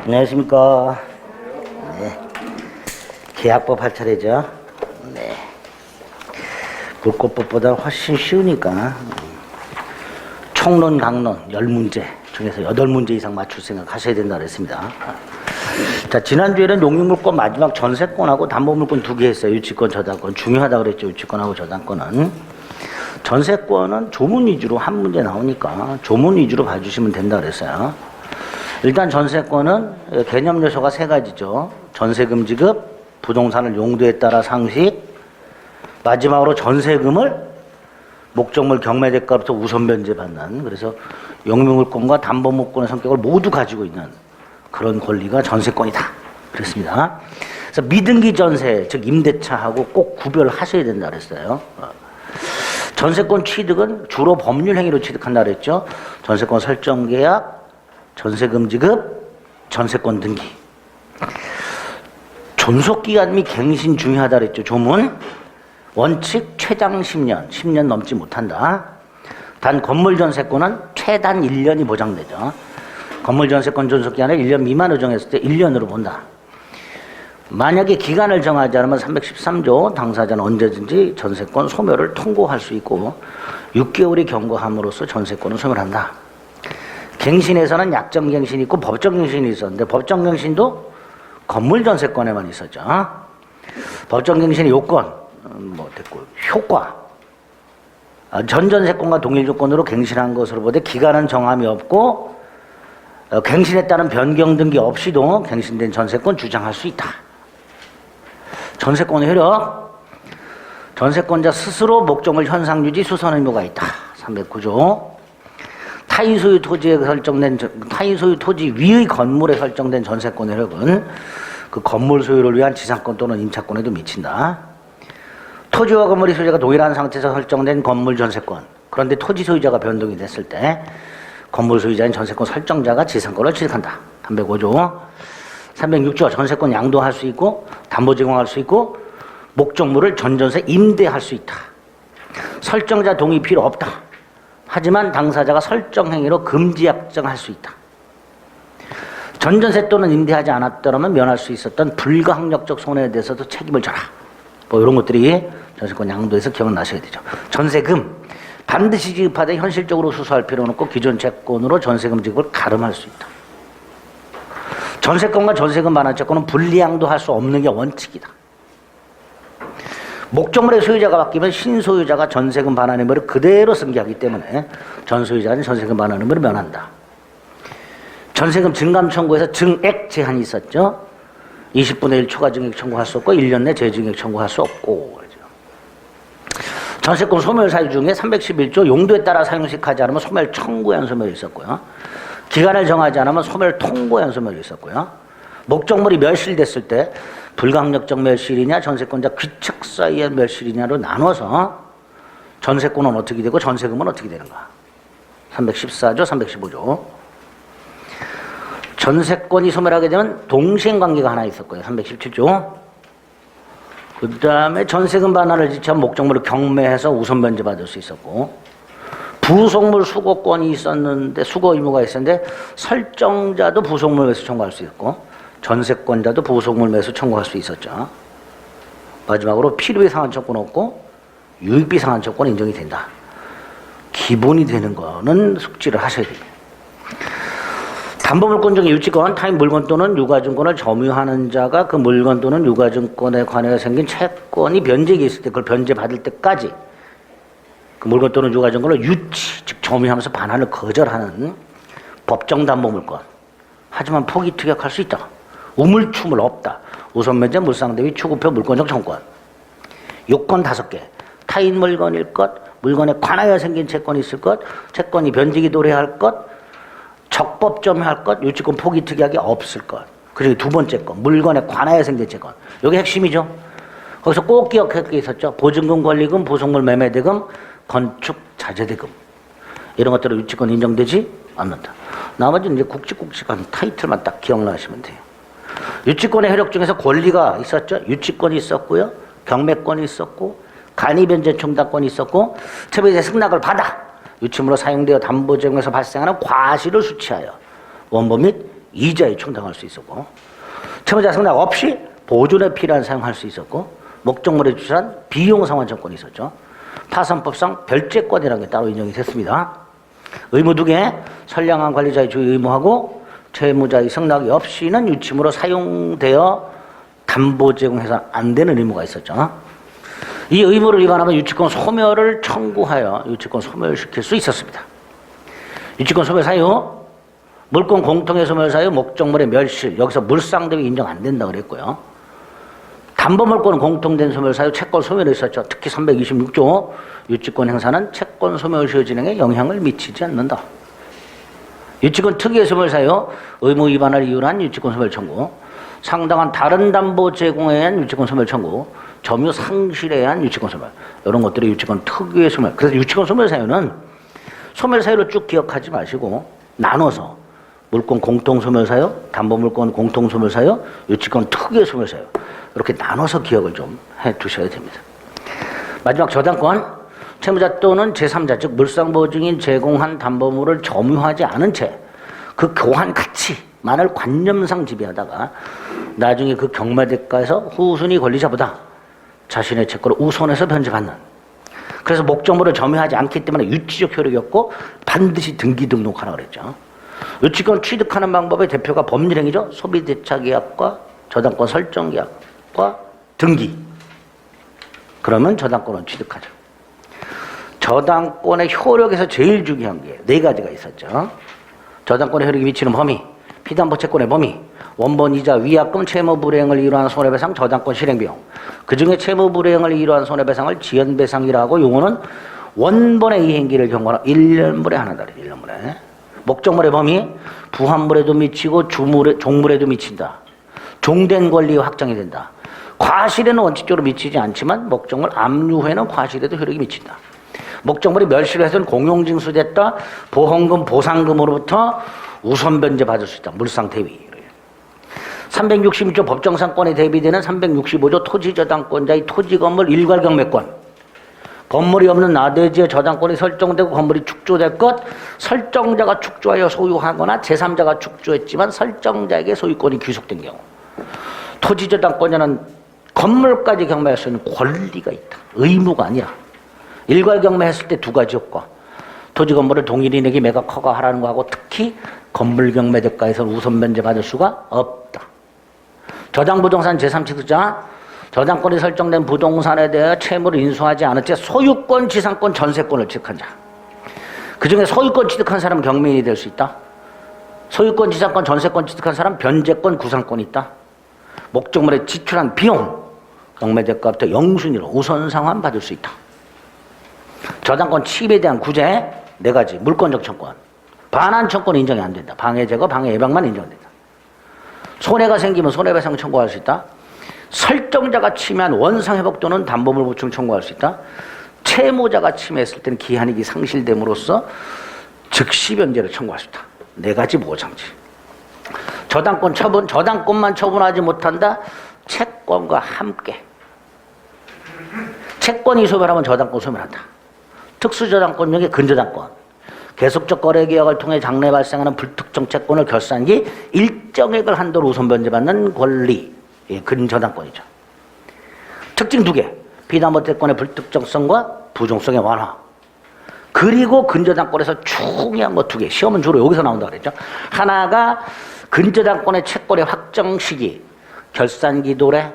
안녕하십니까. 네. 계약법 할 차례죠. 네. 불꽃법보다 훨씬 쉬우니까 총론, 강론 10문제 중에서 8문제 이상 맞출 생각 하셔야 된다고 했습니다. 자, 지난주에는 농림물권 마지막 전세권하고 담보물권 2개 했어요. 유치권, 저당권. 중요하다고 그랬죠. 유치권하고 저당권은. 전세권은 조문 위주로 한 문제 나오니까 조문 위주로 봐주시면 된다고 그랬어요. 일단 전세권은 개념 요소가 3가지죠. 전세금 지급, 부동산을 용도에 따라 상식, 마지막으로 전세금을 목적물 경매대가로부터 우선 변제받는, 그래서 영유물권과 담보물권의 성격을 모두 가지고 있는 그런 권리가 전세권이다. 그랬습니다. 그래서 미등기 전세, 즉 임대차하고 꼭 구별하셔야 된다 그랬어요. 전세권 취득은 주로 법률 행위로 취득한다 그랬죠. 전세권 설정 계약, 전세금 지급, 전세권 등기. 존속기간 및 갱신 중요하다 그랬죠. 조문. 원칙 최장 10년 넘지 못한다. 단 건물 전세권은 최단 1년이 보장되죠. 건물 전세권 존속기간을 1년 미만으로 정했을 때 1년으로 본다. 만약에 기간을 정하지 않으면 313조 당사자는 언제든지 전세권 소멸을 통고할 수 있고 6개월이 경과함으로써 전세권을 소멸한다. 갱신에서는 약정 갱신이 있고 법정 갱신이 있었는데 법정 갱신도 건물 전세권에만 있었죠. 법정 갱신의 요건, 됐고, 효과. 전 전세권과 동일 조건으로 갱신한 것으로 보되 기간은 정함이 없고 갱신에 따른 변경 등기 없이도 갱신된 전세권 주장할 수 있다. 전세권의 효력. 전세권자 스스로 목적물 현상 유지 수선 의무가 있다. 309조. 타인 소유 토지에 설정된 타인 소유 토지 위의 건물에 설정된 전세권의 효력은 그 건물 소유를 위한 지상권 또는 임차권에도 미친다. 토지와 건물의 소유자가 동일한 상태에서 설정된 건물 전세권. 그런데 토지 소유자가 변동이 됐을 때 건물 소유자인 전세권 설정자가 지상권을 취득한다. 305조. 306조. 전세권 양도할 수 있고 담보 제공할 수 있고 목적물을 전전세 임대할 수 있다. 설정자 동의 필요 없다. 하지만 당사자가 설정 행위로 금지 약정할 수 있다. 전전세 또는 임대하지 않았더라면 면할 수 있었던 불가항력적 손해에 대해서도 책임을 져라. 이런 것들이 전세권 양도에서 기억나셔야 되죠. 전세금 반드시 지급하되 현실적으로 수수할 필요는 없고 기존 채권으로 전세금 지급을 가름할 수 있다. 전세권과 전세금 반환 채권은 분리양도할 수 없는 게 원칙이다. 목적물의 소유자가 바뀌면 신소유자가 전세금 반환 의무를 그대로 승계하기 때문에 전소유자는 전세금 반환 의무를 면한다. 전세금 증감 청구에서 증액 제한이 있었죠. 20분의 1 초과 증액 청구할 수 없고 1년 내 재증액 청구할 수 없고. 전세권 소멸 사유 중에 311조 용도에 따라 사용식하지 않으면 소멸 청구한 소멸이 있었고요. 기간을 정하지 않으면 소멸 통고한 소멸이 있었고요. 목적물이 멸실됐을 때 불가항력적 멸실이냐 전세권자 귀책 사이의 멸실이냐로 나눠서 전세권은 어떻게 되고 전세금은 어떻게 되는가. 314조 315조. 전세권이 소멸하게 되면 동시행관계가 하나 있었고요. 317조. 그 다음에 전세금 반환을 지체한 목적물을 경매해서 우선 변제받을 수 있었고, 부속물 수거권이 있었는데, 수거 의무가 있었는데 설정자도 부속물 매수 청구할 수 있고 전세권자도 부속물 매수 청구할 수 있었죠. 마지막으로 필요비 상환청구는 없고 유익비 상환청구는 인정이 된다. 기본이 되는 거는 숙지를 하셔야 됩니다. 담보물권 중에 유치권, 타인 물건 또는 유가증권을 점유하는 자가 그 물건 또는 유가증권에 관하여 생긴 채권이 변제기 있을 때 그걸 변제받을 때까지 그 물건 또는 유가증권을 유치, 즉 점유하면서 반환을 거절하는 법정 담보물권. 하지만 포기 투격할 수 있다. 우물추물 없다. 우선면제 물상대비 추구표 물권적 청구권. 요건 5개. 타인 물건일 것, 물건에 관하여 생긴 채권이 있을 것, 채권이 변제기 도래할 것, 적법 점유할 것, 유치권 포기 특이하게 없을 것. 그리고 2번째 것, 물건에 관하여 생긴 채권. 이게 핵심이죠. 거기서 꼭 기억할 게 있었죠. 보증금, 권리금, 부속물 매매대금, 건축 자재대금. 이런 것들은 유치권 인정되지 않는다. 나머지는 이제 굵직굵직한 타이틀만 딱 기억나시면 돼요. 유치권의 효력 중에서 권리가 있었죠. 유치권이 있었고요. 경매권이 있었고, 간이변제 총단권이 있었고, 특별히 승낙을 받아 유치물로 사용되어 담보제공에서 발생하는 과실을 수취하여 원본 및 이자에 충당할 수 있었고, 채무자 승낙 없이 보존에 필요한 사용할 수 있었고, 목적물에 주시한 비용 상환청권이 있었죠. 파산법상 별채권이라는 게 따로 인정이 됐습니다. 의무 두 개, 선량한 관리자의 주의 의무하고 채무자의 승낙이 없이는 유침으로 사용되어 담보 제공해서 안 되는 의무가 있었죠. 이 의무를 위반하면 유치권 소멸을 청구하여 유치권 소멸시킬 수 있었습니다. 유치권 소멸 사유, 물권 공통의 소멸 사유, 목적물의 멸실, 여기서 물상 대비 인정 안 된다고 그랬고요. 담보물권은 공통된 소멸 사유, 채권 소멸이 있었죠. 특히 326조 유치권 행사는 채권 소멸 시효 진행에 영향을 미치지 않는다. 유치권 특유의 소멸 사유, 의무 위반을 이유로 한 유치권 소멸 청구, 상당한 다른 담보 제공에 의한 유치권 소멸 청구, 점유 상실에 의한 유치권 소멸, 이런 것들이 유치권 특유의 소멸. 그래서 유치권 소멸 사유는 소멸 사유로 쭉 기억하지 마시고 나눠서 물권 공통 소멸 사유, 담보 물권 공통 소멸 사유, 유치권 특유의 소멸 사유, 이렇게 나눠서 기억을 좀 해 두셔야 됩니다. 마지막 저당권, 채무자 또는 제3자 즉 물상보증인 제공한 담보물을 점유하지 않은 채 그 교환 가치만을 관념상 지배하다가 나중에 그 경매대가에서 후순위 권리자보다 자신의 채권을 우선해서 변제받는, 그래서 목적물을 점유하지 않기 때문에 유치적 효력이 없고 반드시 등기 등록하라 그랬죠. 유치권 취득하는 방법의 대표가 법률행위죠. 소비대차계약과 저당권 설정계약과 등기. 그러면 저당권을 취득하죠. 저당권의 효력에서 제일 중요한 게 네 가지가 있었죠. 저당권의 효력이 미치는 범위, 피담보 채권의 범위, 원본 이자 위약금 채무 불이행을 이유한 손해배상 저당권 실행비용, 그중에 채무 불이행을 이유한 손해배상을 지연배상이라고 용어는 원본의 이행기를 경고하는 1년분에 하나 달이 1년분에. 목적물의 범위, 부합물에도 미치고 종물에도 미친다. 종된 권리 확정이 된다. 과실에는 원칙적으로 미치지 않지만 목적물 압류후에는 과실에도 효력이 미친다. 목적물이 멸실해서는 공용징수됐다. 보험금, 보상금으로부터 우선 변제 받을 수 있다. 물상 대위. 366조 법정상권에 대비되는 365조 토지저당권자의 토지건물 일괄경매권. 건물이 없는 나대지의 저당권이 설정되고 건물이 축조될 것, 설정자가 축조하여 소유하거나 제3자가 축조했지만 설정자에게 소유권이 귀속된 경우. 토지저당권자는 건물까지 경매할 수 있는 권리가 있다. 의무가 아니라. 일괄경매했을 때 두 가지 효과. 토지 건물을 동일인에게 매각 허가하라는 거하고 특히 건물 경매 대가에서 우선 변제 받을 수가 없다. 저당부동산 제3취득자, 저당권이 설정된 부동산에 대해 채무를 인수하지 않은 채 소유권, 지상권, 전세권을 취득한 자. 그중에 소유권 취득한 사람은 경매인이 될 수 있다. 소유권, 지상권, 전세권 취득한 사람은 변제권, 구상권이 있다. 목적물에 지출한 비용, 경매 대가부터 영순위로 우선 상환 받을 수 있다. 저당권 침해에 대한 구제 네 가지. 물권적 청권, 반환 청권 인정이 안 된다. 방해 제거, 방해 예방만 인정된다. 손해가 생기면 손해배상 청구할 수 있다. 설정자가 침해한 원상회복 또는 담보물 보충 청구할 수 있다. 채무자가 침해했을 때는 기한이익이 상실됨으로써 즉시 변제를 청구할 수 있다. 네 가지 보호장치. 저당권 처분, 저당권만 처분하지 못한다. 채권과 함께. 채권이 소멸하면 저당권 소멸한다. 특수저당권형의 근저당권, 계속적 거래계약을 통해 장래 발생하는 불특정 채권을 결산기 일정액을 한도로 우선 변제받는 권리, 근저당권이죠. 특징 두 개, 피담보채권의 불특정성과 부종성의 완화. 그리고 근저당권에서 중요한 거 두 개, 시험은 주로 여기서 나온다고 그랬죠. 하나가 근저당권의 채권의 확정 시기, 결산기 도래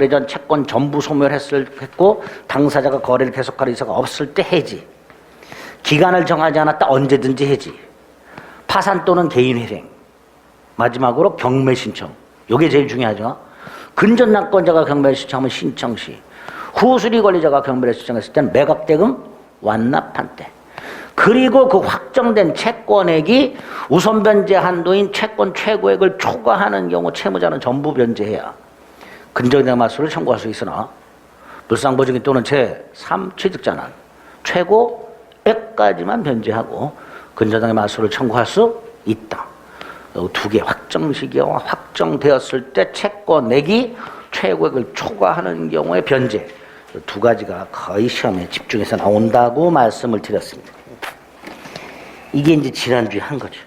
전 채권 전부 소멸했고 당사자가 거래를 계속할 의사가 없을 때 해지. 기간을 정하지 않았다 언제든지 해지. 파산 또는 개인회생. 마지막으로 경매 신청. 이게 제일 중요하죠. 근저당권자가 경매를 신청하면 신청 시, 후수리 권리자가 경매를 신청했을 때는 매각대금 완납한 때. 그리고 그 확정된 채권액이 우선 변제 한도인 채권 최고액을 초과하는 경우 채무자는 전부 변제해야 근저당 마수를 청구할 수 있으나 물상보증인 또는 제3취득자는 최고액까지만 변제하고 근저당의 마수를 청구할 수 있다. 두 개 확정 시기와 확정되었을 때 채권액이 최고액을 초과하는 경우에 변제. 두 가지가 거의 시험에 집중해서 나온다고 말씀을 드렸습니다. 이게 이제 지난주에 한 거죠.